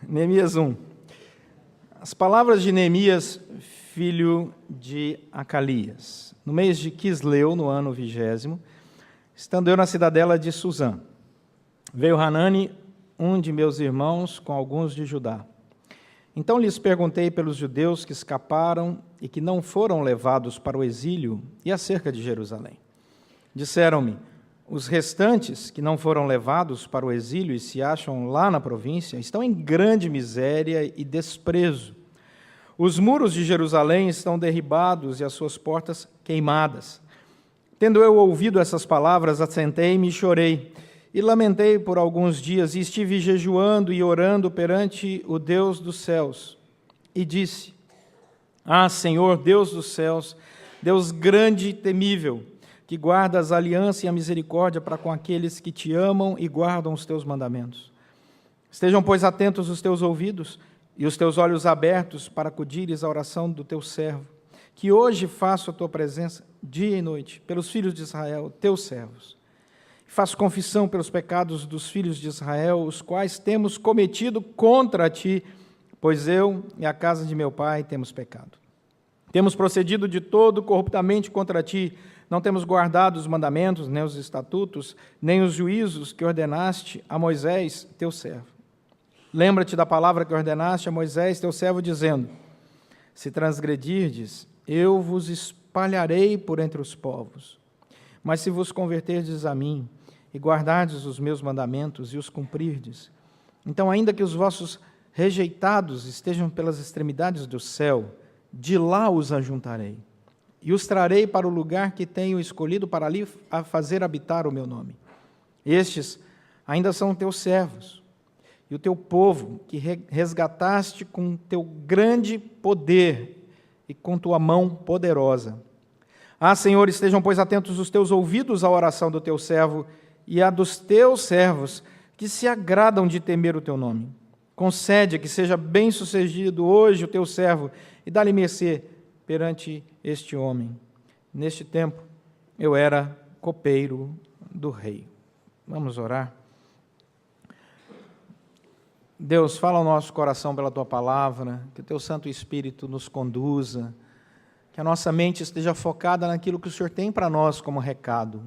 Neemias 1. As palavras de Neemias, filho de Acalias. No mês de Quisleu, no ano 20º, estando eu na cidadela de Suzã, veio Hanani, um de meus irmãos, com alguns de Judá. Então lhes perguntei pelos judeus que escaparam e que não foram levados para o exílio e acerca de Jerusalém. Disseram-me: os restantes que não foram levados para o exílio e se acham lá na província estão em grande miséria e desprezo. Os muros de Jerusalém estão derribados e as suas portas queimadas. Tendo eu ouvido essas palavras, assentei-me e chorei, e lamentei por alguns dias, e estive jejuando e orando perante o Deus dos céus. E disse: Ah, Senhor, Deus dos céus, Deus grande e temível, que guardas a aliança e a misericórdia para com aqueles que te amam e guardam os teus mandamentos. Estejam, pois, atentos os teus ouvidos e os teus olhos abertos para acudires à oração do teu servo, que hoje faço a tua presença dia e noite, pelos filhos de Israel, teus servos. Faço confissão pelos pecados dos filhos de Israel, os quais temos cometido contra ti, pois eu e a casa de meu pai temos pecado. Temos procedido de todo corruptamente contra ti, não temos guardado os mandamentos, nem os estatutos, nem os juízos que ordenaste a Moisés, teu servo. Lembra-te da palavra que ordenaste a Moisés, teu servo, dizendo: se transgredirdes, eu vos espalharei por entre os povos. Mas se vos converterdes a mim, e guardardes os meus mandamentos e os cumprirdes, então, ainda que os vossos rejeitados estejam pelas extremidades do céu, de lá os ajuntarei, e os trarei para o lugar que tenho escolhido para ali a fazer habitar o meu nome. Estes ainda são teus servos, e o teu povo, que resgataste com teu grande poder e com tua mão poderosa. Ah, Senhor, estejam, pois, atentos os teus ouvidos à oração do teu servo e à dos teus servos, que se agradam de temer o teu nome. Concede que seja bem-sucedido hoje o teu servo, e dá-lhe mercê perante este homem. Neste tempo, eu era copeiro do rei. Vamos orar? Deus, fala ao nosso coração pela Tua palavra, que o Teu Santo Espírito nos conduza, que a nossa mente esteja focada naquilo que o Senhor tem para nós como recado.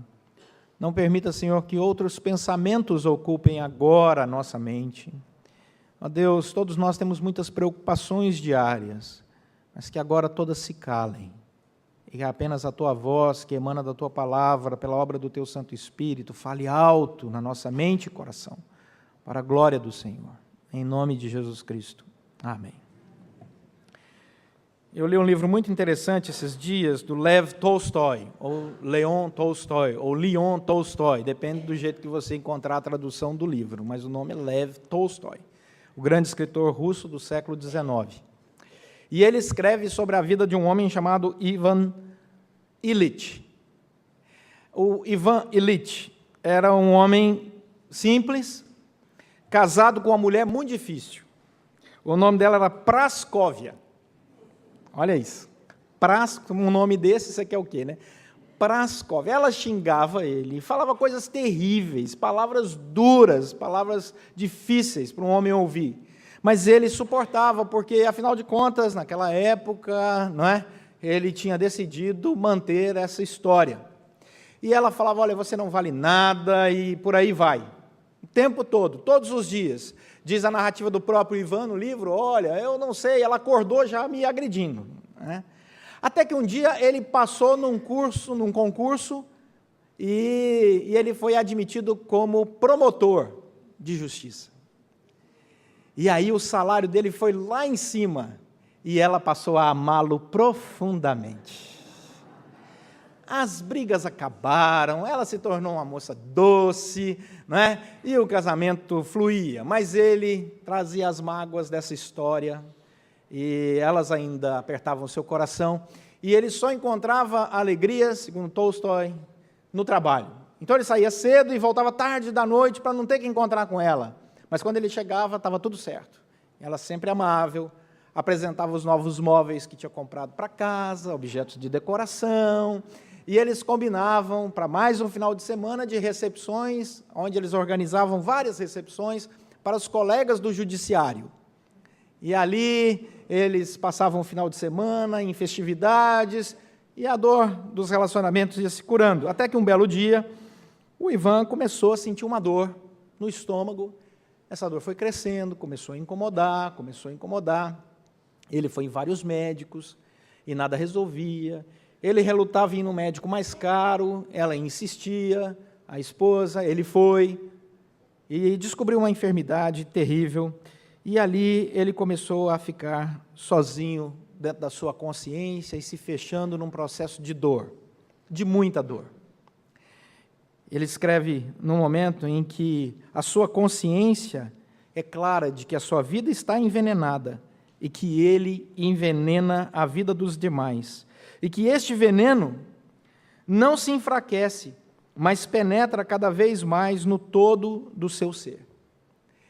Não permita, Senhor, que outros pensamentos ocupem agora a nossa mente. Ó Deus, todos nós temos muitas preocupações diárias, mas que agora todas se calem, e que apenas a Tua voz, que emana da Tua palavra, pela obra do Teu Santo Espírito, fale alto na nossa mente e coração, para a glória do Senhor. Em nome de Jesus Cristo. Amém. Eu li um livro muito interessante esses dias, do Lev Tolstói, ou Leon Tolstói, ou Leon Tolstói, depende do jeito que você encontrar a tradução do livro, mas o nome é Lev Tolstói, o grande escritor russo do século XIX. E ele escreve sobre a vida de um homem chamado Ivan Ilitch. O Ivan Ilitch era um homem simples, casado com uma mulher muito difícil. O nome dela era Praskovia. Olha isso. Um nome desse, você quer o quê, né? Praskovia. Ela xingava ele, falava coisas terríveis, palavras duras, palavras difíceis para um homem ouvir. Mas ele suportava, porque, afinal de contas, naquela época, não é? Ele tinha decidido manter essa história. E ela falava: olha, você não vale nada, e por aí vai. O tempo todo, todos os dias. Diz a narrativa do próprio Ivan no livro: olha, eu não sei, ela acordou já me agredindo. Né? Até que um dia ele passou num concurso, e ele foi admitido como promotor de justiça. E aí o salário dele foi lá em cima, e ela passou a amá-lo profundamente. As brigas acabaram, ela se tornou uma moça doce, né? E o casamento fluía, mas ele trazia as mágoas dessa história, e elas ainda apertavam o seu coração, e ele só encontrava alegria, segundo Tolstói, no trabalho. Então ele saía cedo e voltava tarde da noite para não ter que encontrar com ela, mas quando ele chegava estava tudo certo. Ela sempre amável, apresentava os novos móveis que tinha comprado para casa, objetos de decoração, e eles combinavam para mais um final de semana de recepções, onde eles organizavam várias recepções para os colegas do judiciário. E ali eles passavam o final de semana em festividades, e a dor dos relacionamentos ia se curando. Até que um belo dia, o Ivan começou a sentir uma dor no estômago. Essa dor foi crescendo, começou a incomodar. Ele foi em vários médicos e nada resolvia. Ele relutava em ir no médico mais caro, ela insistia, a esposa, ele foi e descobriu uma enfermidade terrível. E ali ele começou a ficar sozinho dentro da sua consciência e se fechando num processo de dor, de muita dor. Ele escreve num momento em que a sua consciência é clara de que a sua vida está envenenada e que ele envenena a vida dos demais. E que este veneno não se enfraquece, mas penetra cada vez mais no todo do seu ser.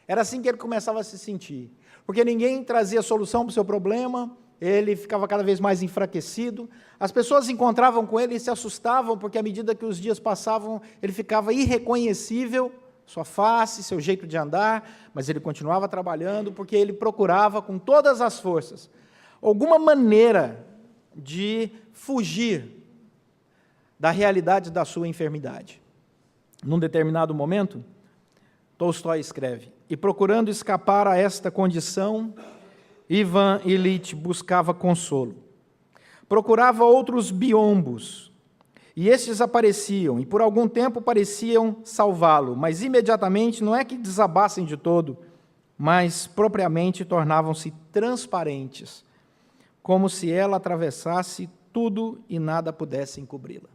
Era assim que ele começava a se sentir, porque ninguém trazia solução para o seu problema, ele ficava cada vez mais enfraquecido, as pessoas encontravam com ele e se assustavam, porque à medida que os dias passavam, ele ficava irreconhecível, sua face, seu jeito de andar, mas ele continuava trabalhando, porque ele procurava com todas as forças alguma maneira de fugir da realidade da sua enfermidade. Num determinado momento, Tolstói escreve: e procurando escapar a esta condição, Ivan Ilitch buscava consolo. Procurava outros biombos, e estes apareciam, e por algum tempo pareciam salvá-lo, mas imediatamente não é que desabassem de todo, mas propriamente tornavam-se transparentes, como se ela atravessasse tudo e nada pudesse encobri-la.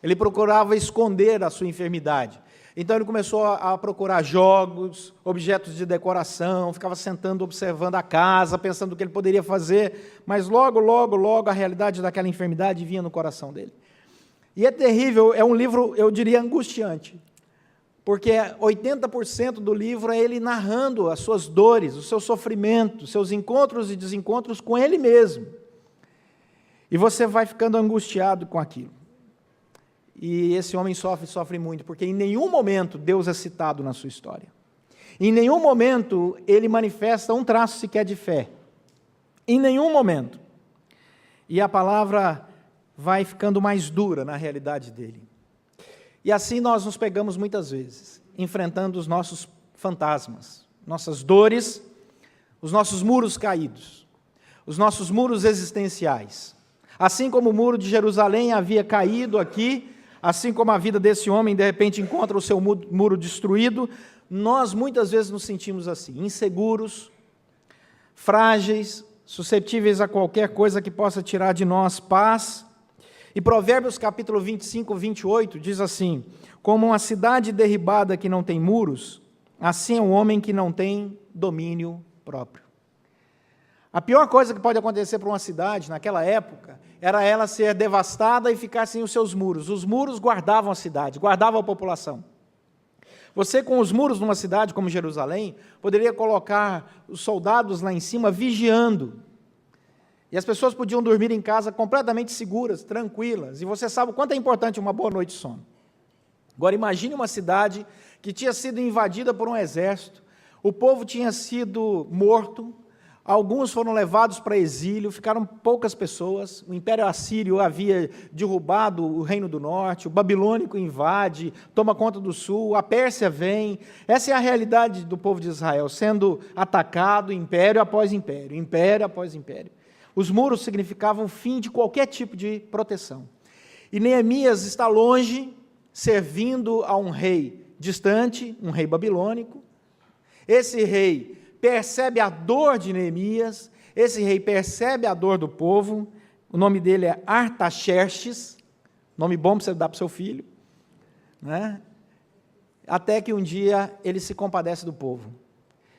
Ele procurava esconder a sua enfermidade. Então ele começou a procurar jogos, objetos de decoração, ficava sentando, observando a casa, pensando o que ele poderia fazer, mas logo a realidade daquela enfermidade vinha no coração dele. E é terrível, é um livro, eu diria, angustiante, porque 80% do livro é ele narrando as suas dores, os seus sofrimentos, os seus encontros e desencontros com ele mesmo. E você vai ficando angustiado com aquilo. E esse homem sofre muito, porque em nenhum momento Deus é citado na sua história. Em nenhum momento ele manifesta um traço sequer de fé. Em nenhum momento. E a palavra vai ficando mais dura na realidade dele. E assim nós nos pegamos muitas vezes, enfrentando os nossos fantasmas, nossas dores, os nossos muros caídos, os nossos muros existenciais. Assim como o muro de Jerusalém havia caído aqui, assim como a vida desse homem, de repente, encontra o seu muro destruído, nós muitas vezes nos sentimos assim, inseguros, frágeis, suscetíveis a qualquer coisa que possa tirar de nós paz. E Provérbios capítulo 25, 28 diz assim: como uma cidade derribada que não tem muros, assim é um homem que não tem domínio próprio. A pior coisa que pode acontecer para uma cidade, naquela época, era ela ser devastada e ficar sem os seus muros. Os muros guardavam a cidade, guardavam a população. Você, com os muros numa cidade como Jerusalém, poderia colocar os soldados lá em cima vigiando. E as pessoas podiam dormir em casa completamente seguras, tranquilas. E você sabe o quanto é importante uma boa noite de sono. Agora, imagine uma cidade que tinha sido invadida por um exército, o povo tinha sido morto, alguns foram levados para exílio, ficaram poucas pessoas, o Império Assírio havia derrubado o Reino do Norte, o Babilônico invade, toma conta do Sul, a Pérsia vem. Essa é a realidade do povo de Israel, sendo atacado império após império, império após império. Os muros significavam o fim de qualquer tipo de proteção. E Neemias está longe, servindo a um rei distante, um rei babilônico. Esse rei percebe a dor de Neemias, esse rei percebe a dor do povo, o nome dele é Artaxerxes, nome bom para você dar para o seu filho, né? Até que um dia ele se compadece do povo.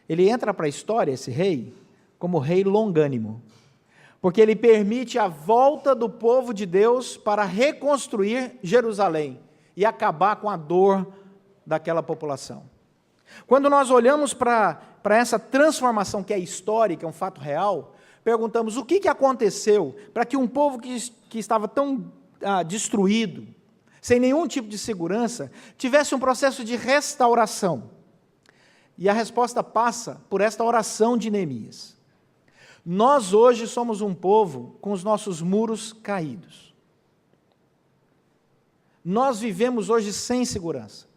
Ele entra para a história, esse rei, como rei longânimo, porque ele permite a volta do povo de Deus para reconstruir Jerusalém e acabar com a dor daquela população. Quando nós olhamos para essa transformação que é histórica, é um fato real, perguntamos o que aconteceu para que um povo que estava tão destruído, sem nenhum tipo de segurança, tivesse um processo de restauração. E a resposta passa por esta oração de Neemias. Nós hoje somos um povo com os nossos muros caídos. Nós vivemos hoje sem segurança,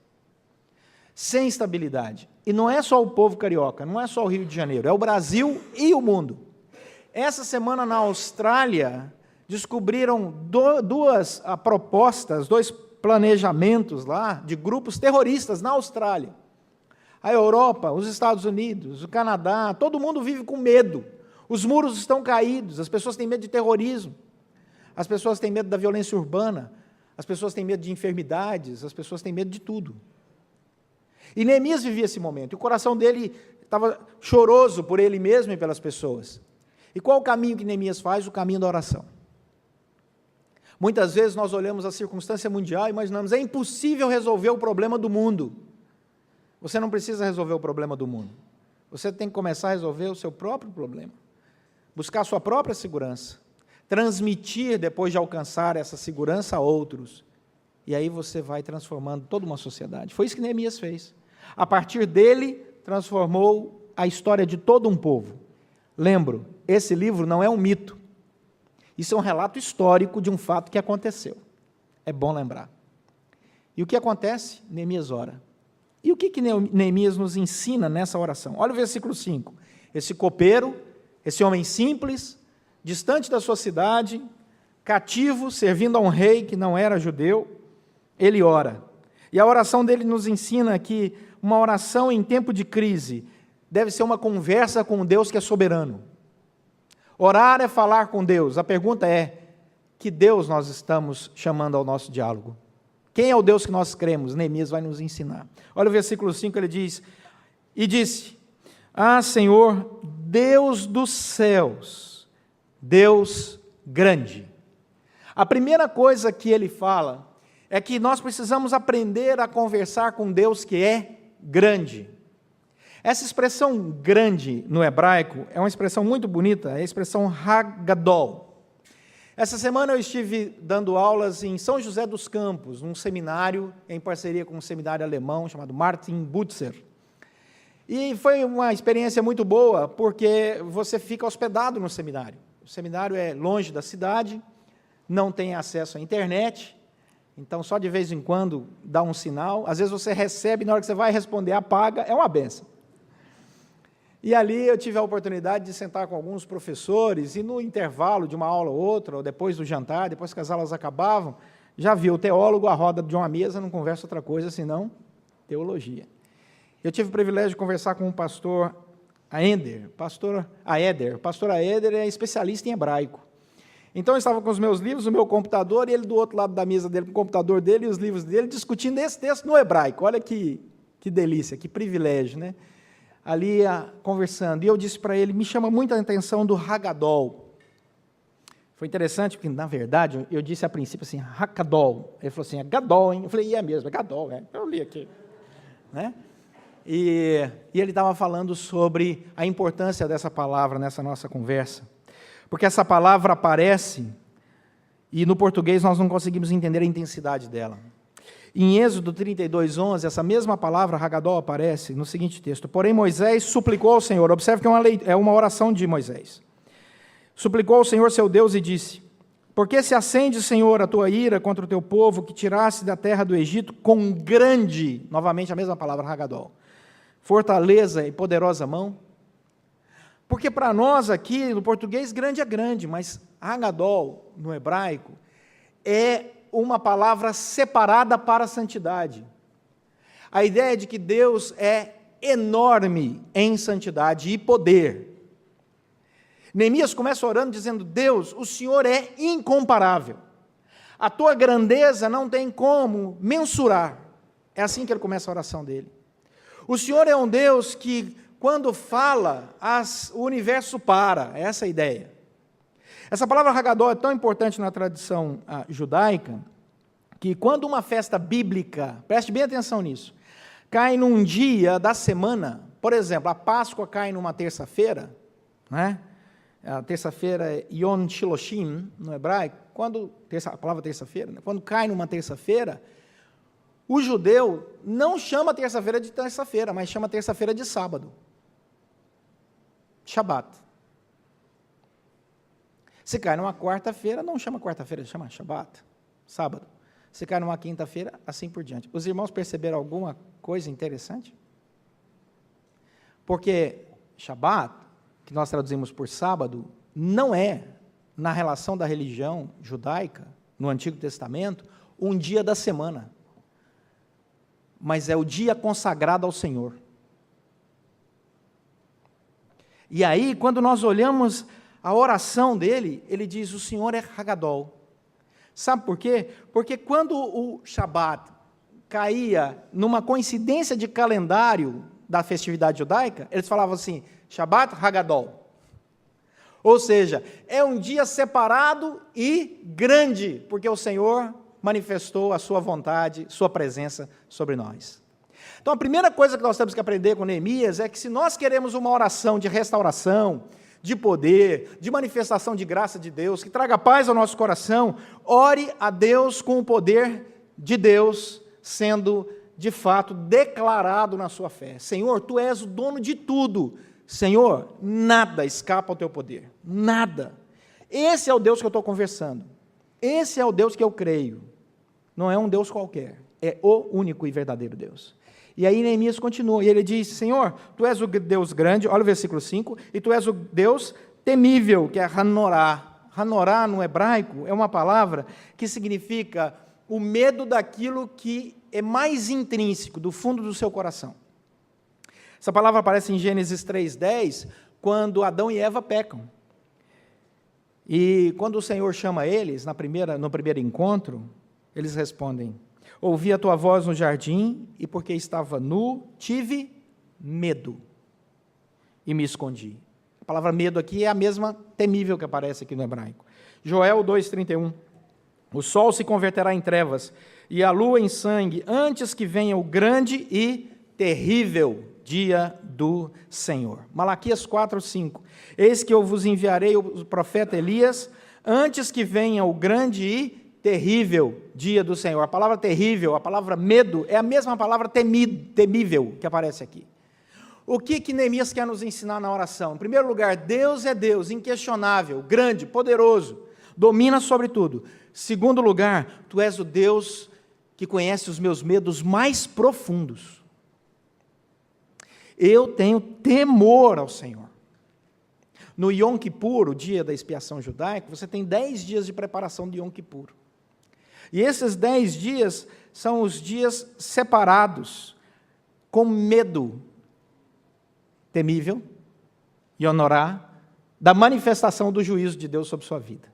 sem estabilidade. E não é só o povo carioca, não é só o Rio de Janeiro, é o Brasil e o mundo. Essa semana na Austrália, descobriram duas propostas, dois planejamentos lá de grupos terroristas na Austrália. A Europa, os Estados Unidos, o Canadá, todo mundo vive com medo. Os muros estão caídos, as pessoas têm medo de terrorismo, as pessoas têm medo da violência urbana, as pessoas têm medo de enfermidades, as pessoas têm medo de tudo. E Neemias vivia esse momento, e o coração dele estava choroso por ele mesmo e pelas pessoas. E qual o caminho que Neemias faz? O caminho da oração. Muitas vezes nós olhamos a circunstância mundial e imaginamos, é impossível resolver o problema do mundo. Você não precisa resolver o problema do mundo. Você tem que começar a resolver o seu próprio problema. Buscar a sua própria segurança. Transmitir, depois de alcançar essa segurança, a outros. E aí você vai transformando toda uma sociedade. Foi isso que Neemias fez. A partir dele, transformou a história de todo um povo. Lembro, esse livro não é um mito. Isso é um relato histórico de um fato que aconteceu. É bom lembrar. E o que acontece? Neemias ora. E o que Neemias nos ensina nessa oração? Olha o versículo 5. Esse copeiro, esse homem simples, distante da sua cidade, cativo, servindo a um rei que não era judeu, ele ora. E a oração dele nos ensina que uma oração em tempo de crise deve ser uma conversa com Deus que é soberano. Orar é falar com Deus. A pergunta é, que Deus nós estamos chamando ao nosso diálogo? Quem é o Deus que nós cremos? Neemias vai nos ensinar. Olha o versículo 5, ele diz, e disse, Senhor, Deus dos céus, Deus grande. A primeira coisa que ele fala é que nós precisamos aprender a conversar com Deus que é grande. Essa expressão grande no hebraico é uma expressão muito bonita, é a expressão Hagadol. Essa semana eu estive dando aulas em São José dos Campos, num seminário em parceria com um seminário alemão chamado Martin Butzer. E foi uma experiência muito boa, porque você fica hospedado no seminário. O seminário é longe da cidade, não tem acesso à internet, então só de vez em quando dá um sinal. Às vezes você recebe, na hora que você vai responder, apaga, é uma benção. E ali eu tive a oportunidade de sentar com alguns professores, e no intervalo de uma aula ou outra, ou depois do jantar, depois que as aulas acabavam, já vi o teólogo à roda de uma mesa, não conversa outra coisa senão teologia. Eu tive o privilégio de conversar com o pastor Aeder. Pastor Aeder é especialista em hebraico. Então eu estava com os meus livros, o meu computador, e ele do outro lado da mesa dele, com o computador dele e os livros dele, discutindo esse texto no hebraico. Olha que delícia, que privilégio, né? Ali conversando, e eu disse para ele, me chama muita atenção do Hagadol. Foi interessante, porque, na verdade, eu disse a princípio assim, Hagadol. Ele falou assim, é Gadol, hein? Eu falei, é mesmo, é Gadol, é. Eu li aqui. Né? E ele estava falando sobre a importância dessa palavra nessa nossa conversa, porque essa palavra aparece, e no português nós não conseguimos entender a intensidade dela. Em Êxodo 32:11, essa mesma palavra, Hagadol, aparece no seguinte texto, porém Moisés suplicou ao Senhor, observe que é uma oração de Moisés, suplicou ao Senhor seu Deus e disse, por que se acende, Senhor, a tua ira contra o teu povo, que tiraste da terra do Egito com grande, novamente a mesma palavra, Hagadol, fortaleza e poderosa mão? Porque para nós aqui, no português, grande é grande, mas Hagadol, no hebraico, é uma palavra separada para a santidade. A ideia de que Deus é enorme em santidade e poder. Neemias começa orando dizendo, Deus, o Senhor é incomparável. A tua grandeza não tem como mensurar. É assim que ele começa a oração dele. O Senhor é um Deus que, quando fala, o universo para. É essa a ideia. Essa palavra Hagadol é tão importante na tradição judaica, que quando uma festa bíblica, preste bem atenção nisso, cai num dia da semana, por exemplo, a Páscoa cai numa terça-feira, né? A terça-feira é Yom Shiloshim, no hebraico, a palavra terça-feira, né? Quando cai numa terça-feira, O judeu não chama terça-feira de terça-feira, mas chama terça-feira de sábado. Shabat. Se cai numa quarta-feira, não chama quarta-feira, chama Shabat, sábado. Se cai numa quinta-feira, assim por diante. Os irmãos perceberam alguma coisa interessante? Porque Shabat, que nós traduzimos por sábado, não é, na relação da religião judaica, no Antigo Testamento, um dia da semana, mas é o dia consagrado ao Senhor. E aí, quando nós olhamos a oração dele, ele diz, o Senhor é Hagadol. Sabe por quê? Porque quando o Shabat caía numa coincidência de calendário da festividade judaica, eles falavam assim, Shabat Hagadol. Ou seja, é um dia separado e grande, porque o Senhor manifestou a sua vontade, sua presença sobre nós. Então, a primeira coisa que nós temos que aprender com Neemias é que se nós queremos uma oração de restauração, de poder, de manifestação de graça de Deus, que traga paz ao nosso coração, ore a Deus com o poder de Deus sendo, de fato, declarado na sua fé. Senhor, Tu és o dono de tudo. Senhor, nada escapa ao Teu poder. Nada. Esse é o Deus que eu estou conversando. Esse é o Deus que eu creio. Não é um Deus qualquer. É o único e verdadeiro Deus. E aí Neemias continua, e ele diz, Senhor, Tu és o Deus grande, olha o versículo 5, e Tu és o Deus temível, que é Hanorá. Hanorá, no hebraico, é uma palavra que significa o medo daquilo que é mais intrínseco, do fundo do seu coração. Essa palavra aparece em Gênesis 3:10, quando Adão e Eva pecam. E quando o Senhor chama eles, no primeiro encontro, eles respondem, ouvi a tua voz no jardim, e porque estava nu, tive medo, e me escondi. A palavra medo aqui é a mesma temível que aparece aqui no hebraico. Joel 2:31, o sol se converterá em trevas, e a lua em sangue, antes que venha o grande e terrível dia do Senhor. Malaquias 4:5, eis que eu vos enviarei o profeta Elias, antes que venha o grande e terrível dia do Senhor. A palavra terrível, a palavra medo, é a mesma palavra temível que aparece aqui. O que Neemias quer nos ensinar na oração? Em primeiro lugar, Deus é Deus, inquestionável, grande, poderoso, domina sobre tudo. Segundo lugar, Tu és o Deus que conhece os meus medos mais profundos. Eu tenho temor ao Senhor. No Yom Kippur, o dia da expiação judaica, você tem 10 dias de preparação de Yom Kippur. E esses 10 dias são os dias separados, com medo temível, Yonorá, da manifestação do juízo de Deus sobre sua vida.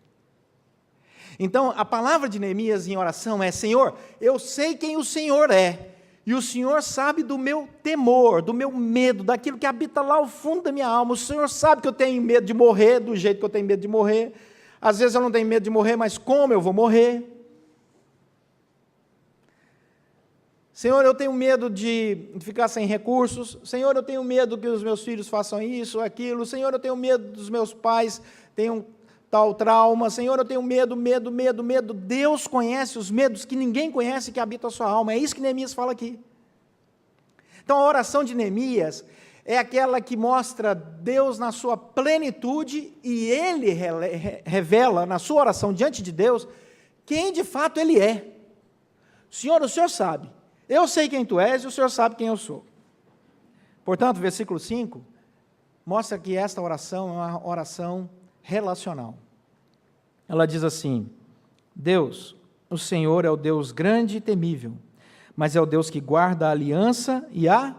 Então, a palavra de Neemias em oração é, Senhor, eu sei quem o Senhor é, e o Senhor sabe do meu temor, do meu medo, daquilo que habita lá ao fundo da minha alma. O Senhor sabe que eu tenho medo de morrer, do jeito que eu tenho medo de morrer. Às vezes eu não tenho medo de morrer, mas como eu vou morrer? Senhor, eu tenho medo de ficar sem recursos. Senhor, eu tenho medo que os meus filhos façam isso, aquilo. Senhor, eu tenho medo dos meus pais tenham tal trauma. Senhor, eu tenho medo. Deus conhece os medos que ninguém conhece, que habitam a sua alma. É isso que Neemias fala aqui. Então, a oração de Neemias é aquela que mostra Deus na sua plenitude e ele revela na sua oração diante de Deus quem de fato ele é. Senhor, o Senhor sabe. Eu sei quem Tu és e o Senhor sabe quem eu sou. Portanto, versículo 5 mostra que esta oração é uma oração relacional. Ela diz assim, Deus, o Senhor é o Deus grande e temível, mas é o Deus que guarda a aliança e a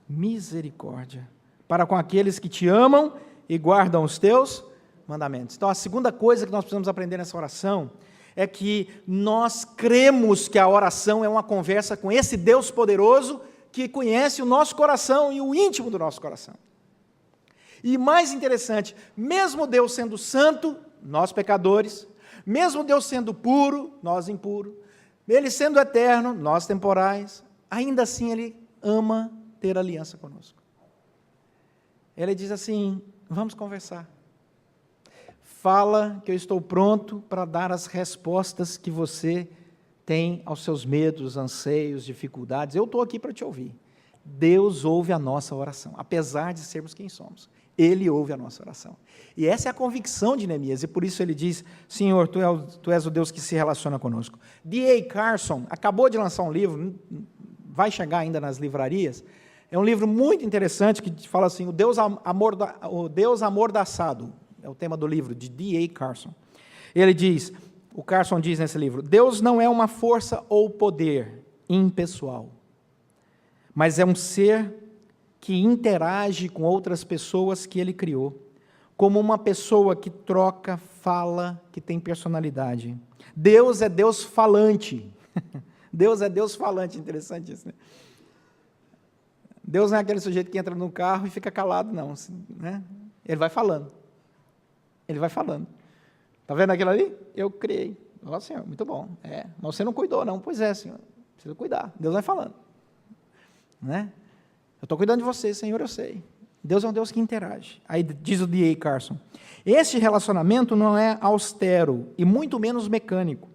misericórdia para com aqueles que Te amam e guardam os Teus mandamentos. Então, a segunda coisa que nós precisamos aprender nessa oração é que nós cremos que a oração é uma conversa com esse Deus poderoso que conhece o nosso coração e o íntimo do nosso coração. E mais interessante, mesmo Deus sendo santo, nós pecadores, mesmo Deus sendo puro, nós impuros, Ele sendo eterno, nós temporais, ainda assim Ele ama ter aliança conosco. Ele diz assim, vamos conversar. Fala que eu estou pronto para dar as respostas que você tem aos seus medos, anseios, dificuldades, eu estou aqui para te ouvir. Deus ouve a nossa oração, apesar de sermos quem somos. Ele ouve a nossa oração. E essa é a convicção de Neemias, e por isso ele diz, Senhor, tu és o Deus que se relaciona conosco. D.A. Carson acabou de lançar um livro, vai chegar ainda nas livrarias, é um livro muito interessante que fala assim, o Deus amordaçado, é o tema do livro, de D.A. Carson. Ele diz, o Carson diz nesse livro, Deus não é uma força ou poder impessoal, mas é um ser que interage com outras pessoas que ele criou, como uma pessoa que troca, fala, que tem personalidade. Deus é Deus falante. Deus é Deus falante, interessante isso, né? Deus não é aquele sujeito que entra no carro e fica calado, não, né? Ele vai falando. Ele vai falando. Está vendo aquilo ali? Eu criei. Ó, Senhor, muito bom. Mas você não cuidou, não. Pois é, Senhor. Precisa cuidar. Deus vai falando. Né? Eu estou cuidando de você, Senhor, eu sei. Deus é um Deus que interage. Aí diz o D.A. Carson, este relacionamento não é austero e muito menos mecânico.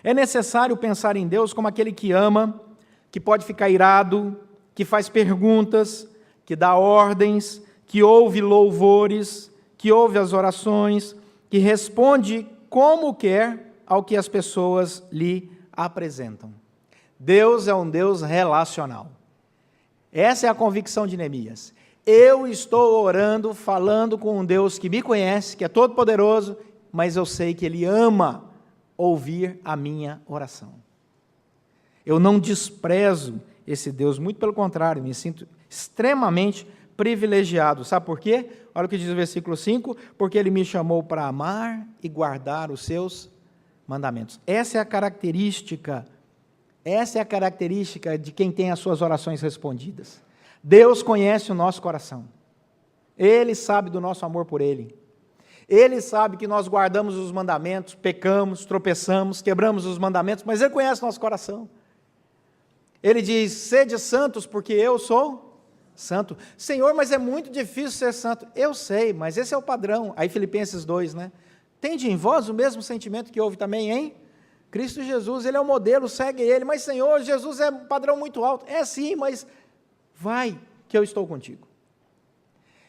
É necessário pensar em Deus como aquele que ama, que pode ficar irado, que faz perguntas, que dá ordens, que ouve louvores, que ouve as orações, que responde como quer ao que as pessoas lhe apresentam. Deus é um Deus relacional. Essa é a convicção de Neemias. Eu estou orando, falando com um Deus que me conhece, que é todo-poderoso, mas eu sei que Ele ama ouvir a minha oração. Eu não desprezo esse Deus, muito pelo contrário, me sinto extremamente privilegiado. Sabe por quê? Olha o que diz o versículo 5, porque Ele me chamou para amar e guardar os seus mandamentos. Essa é a característica de quem tem as suas orações respondidas. Deus conhece o nosso coração. Ele sabe do nosso amor por Ele. Ele sabe que nós guardamos os mandamentos, pecamos, tropeçamos, quebramos os mandamentos, mas Ele conhece o nosso coração. Ele diz, sede santos porque eu sou santo. Senhor, mas é muito difícil ser santo. Eu sei, mas esse é o padrão. Aí Filipenses 2, né? Tende em vós o mesmo sentimento que houve também em Cristo Jesus. Ele é o modelo, segue Ele. Mas Senhor, Jesus é um padrão muito alto. É sim, mas vai que eu estou contigo.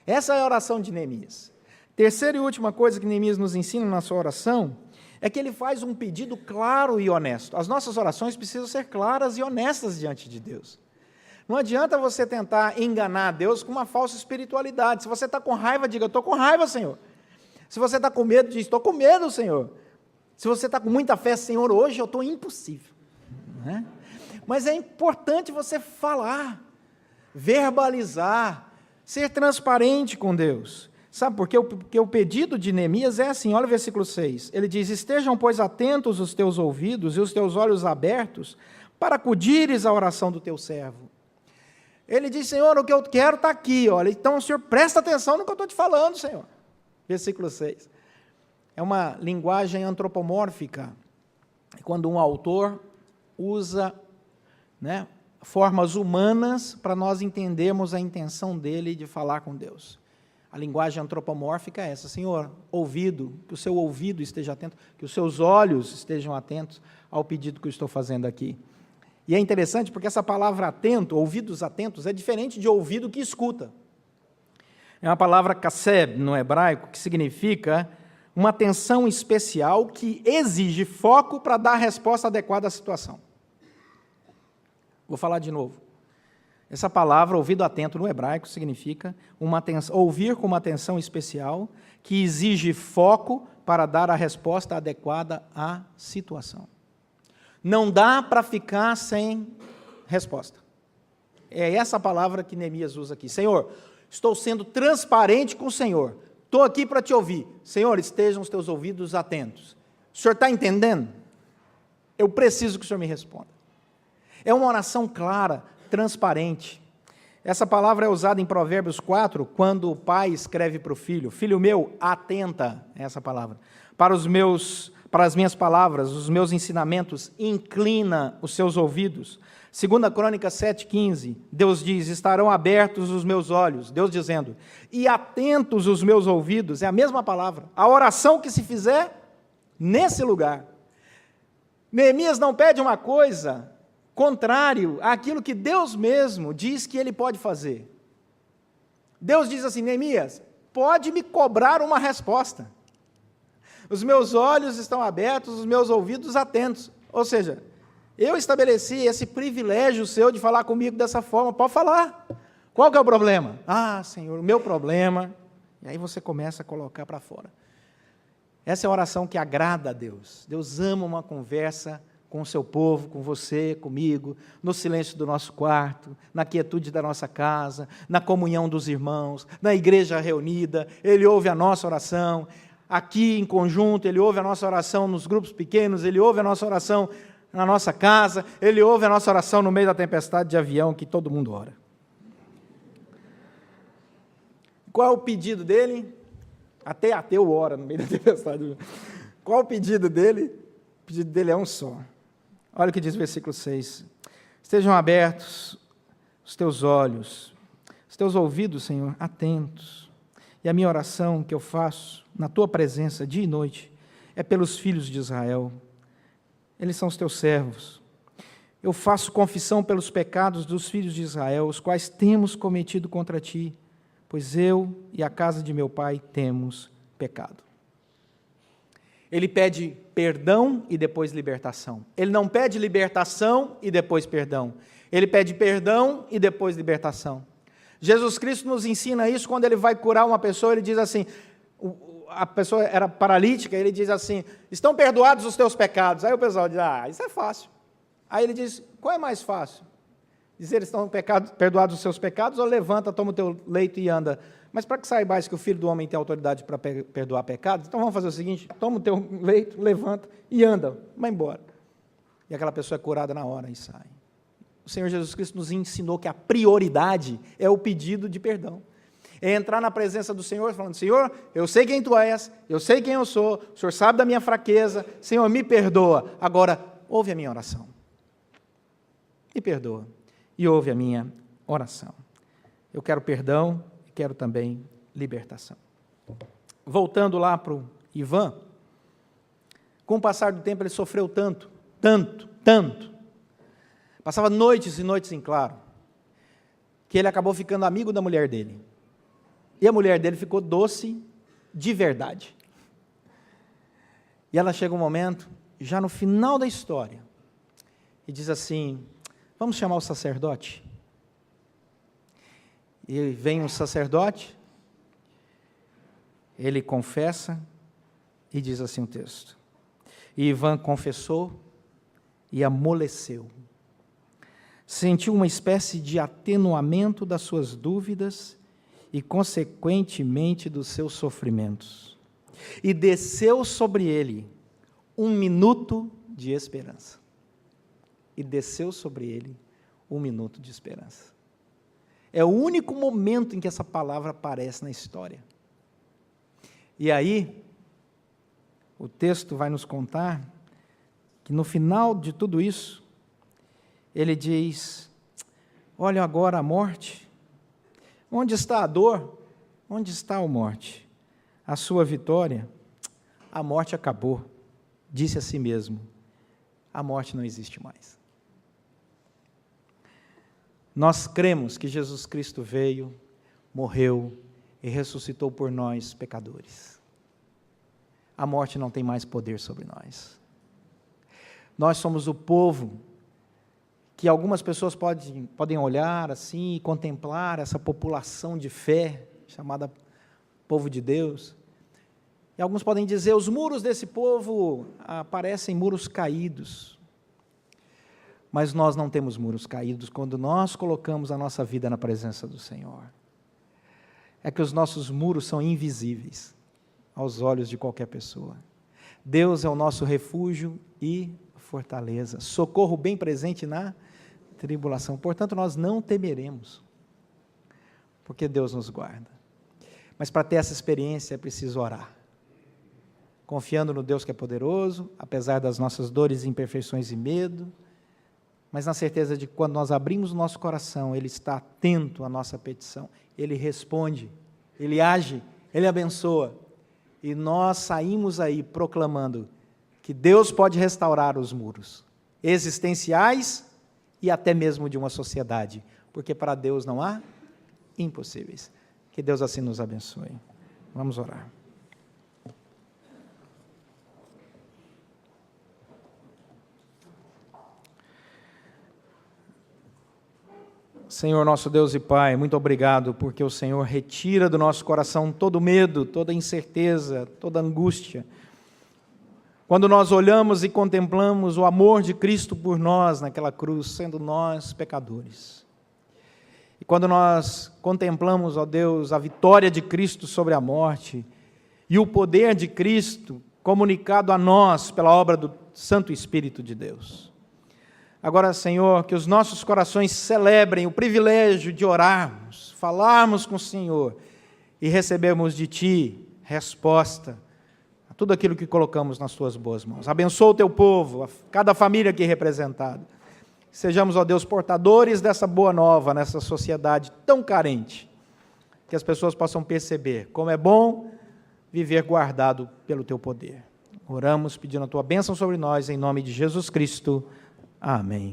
Essa é a oração de Neemias. Terceira e última coisa que Neemias nos ensina na sua oração é que ele faz um pedido claro e honesto. As nossas orações precisam ser claras e honestas diante de Deus. Não adianta você tentar enganar Deus com uma falsa espiritualidade. Se você está com raiva, diga, eu estou com raiva, Senhor. Se você está com medo, diz, estou com medo, Senhor. Se você está com muita fé, Senhor, hoje eu estou impossível. Né? Mas é importante você falar, verbalizar, ser transparente com Deus. Sabe por quê? Porque o pedido de Neemias é assim, olha o versículo 6. Ele diz, estejam, pois, atentos os teus ouvidos e os teus olhos abertos para acudires à oração do teu servo. Ele diz, Senhor, o que eu quero está aqui, olha. Então, o Senhor presta atenção no que eu estou te falando, Senhor. Versículo 6. É uma linguagem antropomórfica, quando um autor usa, né, formas humanas para nós entendermos a intenção dele de falar com Deus. A linguagem antropomórfica é essa, Senhor, ouvido, que o seu ouvido esteja atento, que os seus olhos estejam atentos ao pedido que eu estou fazendo aqui. E é interessante porque essa palavra atento, ouvidos atentos, é diferente de ouvido que escuta. É uma palavra kaseb no hebraico, que significa uma atenção especial que exige foco para dar a resposta adequada à situação. Vou falar de novo. Essa palavra, ouvido atento no hebraico, significa ouvir com uma atenção especial que exige foco para dar a resposta adequada à situação. Não dá para ficar sem resposta. É essa palavra que Neemias usa aqui. Senhor, estou sendo transparente com o Senhor. Estou aqui para te ouvir. Senhor, estejam os teus ouvidos atentos. O Senhor está entendendo? Eu preciso que o Senhor me responda. É uma oração clara, transparente. Essa palavra é usada em Provérbios 4, quando o pai escreve para o filho, filho meu, atenta, essa palavra, para as minhas palavras, os meus ensinamentos, inclina os seus ouvidos. 2 Crônicas 7,15, Deus diz, estarão abertos os meus olhos, Deus dizendo, e atentos os meus ouvidos, é a mesma palavra, a oração que se fizer nesse lugar. Neemias não pede uma coisa contrário àquilo que Deus mesmo diz que ele pode fazer. Deus diz assim: Neemias, pode me cobrar uma resposta. Os meus olhos estão abertos, os meus ouvidos atentos. Ou seja, eu estabeleci esse privilégio seu de falar comigo dessa forma. Pode falar. Qual que é o problema? Ah, Senhor, o meu problema. E aí você começa a colocar para fora. Essa é a oração que agrada a Deus. Deus ama uma conversa com o seu povo, com você, comigo, no silêncio do nosso quarto, na quietude da nossa casa, na comunhão dos irmãos, na igreja reunida. Ele ouve a nossa oração. Aqui em conjunto, Ele ouve a nossa oração nos grupos pequenos, Ele ouve a nossa oração na nossa casa, Ele ouve a nossa oração no meio da tempestade de avião, que todo mundo ora. Qual é o pedido dele? Até ateu ora no meio da tempestade. Qual é o pedido dele? O pedido dele é um só. Olha o que diz o versículo 6. Estejam abertos os teus olhos, os teus ouvidos, Senhor, atentos. E a minha oração que eu faço na tua presença dia e noite é pelos filhos de Israel. Eles são os teus servos. Eu faço confissão pelos pecados dos filhos de Israel, os quais temos cometido contra ti, pois eu e a casa de meu pai temos pecado. Ele pede perdão e depois libertação. Ele não pede libertação e depois perdão. Ele pede perdão e depois libertação. Jesus Cristo nos ensina isso quando Ele vai curar uma pessoa. Ele diz assim, a pessoa era paralítica, Ele diz assim: estão perdoados os teus pecados. Aí o pessoal diz: isso é fácil. Aí Ele diz: qual é mais fácil? Dizer estão perdoados os seus pecados, ou levanta, toma o teu leito e anda? Mas para que saibais que o Filho do Homem tem autoridade para perdoar pecados, então vamos fazer o seguinte: toma o teu leito, levanta e anda, vai embora. E aquela pessoa é curada na hora e sai. O Senhor Jesus Cristo nos ensinou que a prioridade é o pedido de perdão. É entrar na presença do Senhor falando: Senhor, eu sei quem Tu és, eu sei quem eu sou, o Senhor sabe da minha fraqueza, Senhor, me perdoa. Agora, ouve a minha oração. Me perdoa. E ouve a minha oração. Eu quero perdão e quero também libertação. Voltando lá para o Ivan, com o passar do tempo ele sofreu tanto, passava noites e noites em claro, que ele acabou ficando amigo da mulher dele. E a mulher dele ficou doce de verdade. E ela chega um momento, já no final da história, e diz assim: vamos chamar o sacerdote? E vem um sacerdote, ele confessa, e diz assim o texto: e Ivan confessou e amoleceu. Sentiu uma espécie de atenuamento das suas dúvidas e, consequentemente, dos seus sofrimentos. E desceu sobre ele um minuto de esperança. E desceu sobre ele um minuto de esperança. É o único momento em que essa palavra aparece na história. E aí, o texto vai nos contar que no final de tudo isso, ele diz: olha agora a morte. Onde está a dor? Onde está a morte? A sua vitória? A morte acabou. Disse a si mesmo: a morte não existe mais. Nós cremos que Jesus Cristo veio, morreu e ressuscitou por nós, pecadores. A morte não tem mais poder sobre nós. Nós somos o povo que algumas pessoas podem olhar assim e contemplar essa população de fé, chamada povo de Deus. E alguns podem dizer: os muros desse povo parecem muros caídos. Mas nós não temos muros caídos quando nós colocamos a nossa vida na presença do Senhor. É que os nossos muros são invisíveis aos olhos de qualquer pessoa. Deus é o nosso refúgio e fortaleza, socorro bem presente na tribulação. Portanto, nós não temeremos, porque Deus nos guarda. Mas para ter essa experiência é preciso orar, confiando no Deus que é poderoso, apesar das nossas dores, imperfeições e medo, mas na certeza de que quando nós abrimos o nosso coração, Ele está atento à nossa petição, Ele responde, Ele age, Ele abençoa, e nós saímos aí proclamando que Deus pode restaurar os muros existenciais e até mesmo de uma sociedade, porque para Deus não há impossíveis. Que Deus assim nos abençoe. Vamos orar. Senhor nosso Deus e Pai, muito obrigado porque o Senhor retira do nosso coração todo medo, toda incerteza, toda angústia. Quando nós olhamos e contemplamos o amor de Cristo por nós naquela cruz, sendo nós pecadores. E quando nós contemplamos, ó Deus, a vitória de Cristo sobre a morte e o poder de Cristo comunicado a nós pela obra do Santo Espírito de Deus. Agora, Senhor, que os nossos corações celebrem o privilégio de orarmos, falarmos com o Senhor e recebermos de Ti resposta a tudo aquilo que colocamos nas Tuas boas mãos. Abençoa o Teu povo, cada família aqui representada. Sejamos, ó Deus, portadores dessa boa nova nessa sociedade tão carente, que as pessoas possam perceber como é bom viver guardado pelo Teu poder. Oramos pedindo a Tua bênção sobre nós, em nome de Jesus Cristo. Amém.